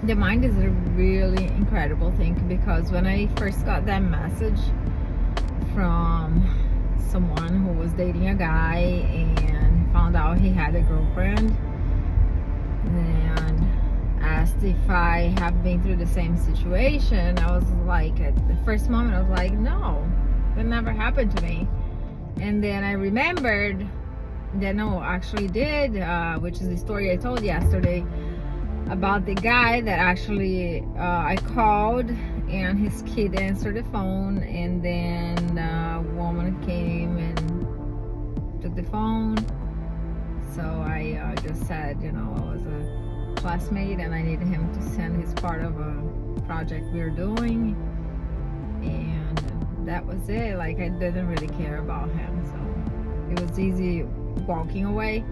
The mind is a really incredible thing, because when I first got that message from someone who was dating a guy and found out he had a girlfriend and asked if I have been through the same situation, I was like, at the first moment I was like, no, that never happened to me. And then I remembered that no, actually did, which is the story I told yesterday about the guy that actually I called and his kid answered the phone, and then a woman came and took the phone. So I just said, I was a classmate and I needed him to send his part of a project we were doing, and that was it. Like, I didn't really care about him, so it was easy walking away.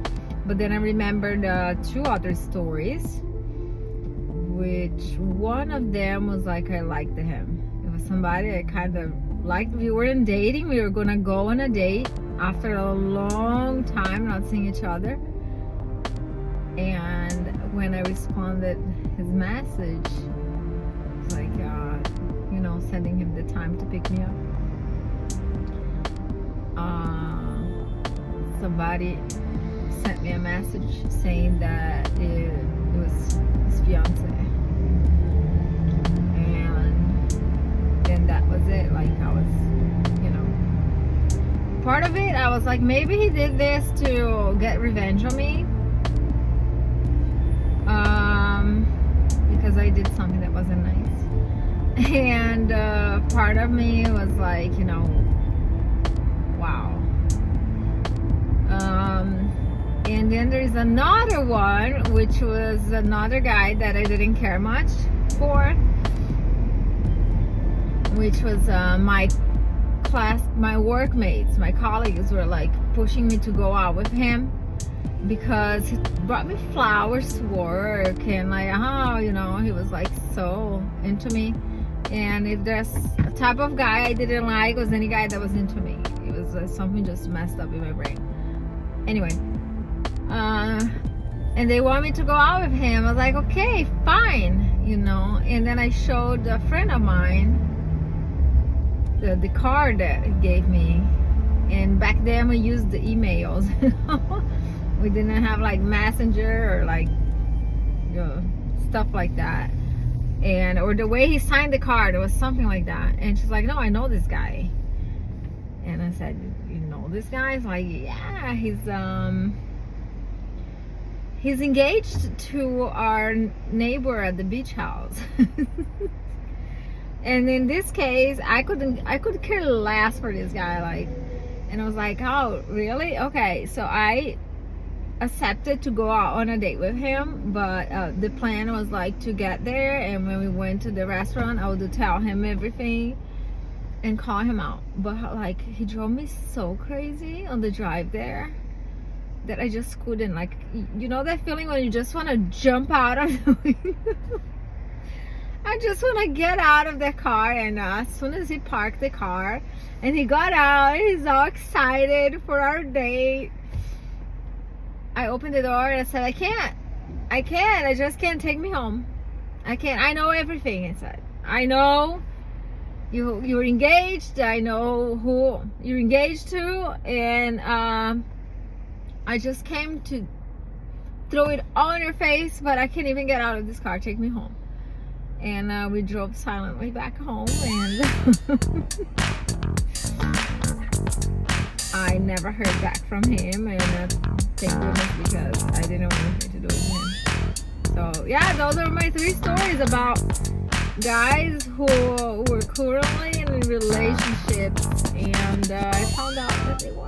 But then I remembered 2 other stories, which one of them was like, I liked him. It was somebody I kind of liked. We weren't dating, we were gonna go on a date after a long time not seeing each other. And when I responded his message, it was like, sending him the time to pick me up. Somebody sent me a message saying that it was his fiance, and then that was it. Like, I was, part of it, I was like, maybe he did this to get revenge on me, because I did something that wasn't nice. And part of me was like, wow. And then there's another one, which was another guy that I didn't care much for, which was my workmates, my colleagues were like pushing me to go out with him because he brought me flowers to work, and like, he was like so into me. And if there's a type of guy I didn't like, was any guy that was into me. It was something just messed up in my brain. Anyway, and they want me to go out with him. I was like, okay, fine, And then I showed a friend of mine the card that he gave me. And back then we used the emails. We didn't have like Messenger or like stuff like that. Or the way he signed the card, it was something like that. And she's like, no, I know this guy. And I said, you know this guy? He's like, yeah, he's engaged to our neighbor at the beach house. And in this case, I could care less for this guy. Like, and I was like, oh, really? Okay, so I accepted to go out on a date with him, but the plan was like to get there, and when we went to the restaurant, I would tell him everything and call him out. But like, he drove me so crazy on the drive there that I just couldn't, like, that feeling when you just want to jump out of the window. I just want to get out of the car. And as soon as he parked the car and he got out, he's all excited for our date, I opened the door and I said, I just can't, take me home. I can't, I know everything. I said, I know you're engaged, I know who you're engaged to, and I just came to throw it all in your face, but I can't even get out of this car, take me home. And we drove silently back home, and I never heard back from him, and thank goodness, because I didn't want anything to do with him. So yeah, those are my 3 stories about guys who were currently in relationships, and I found out that they were.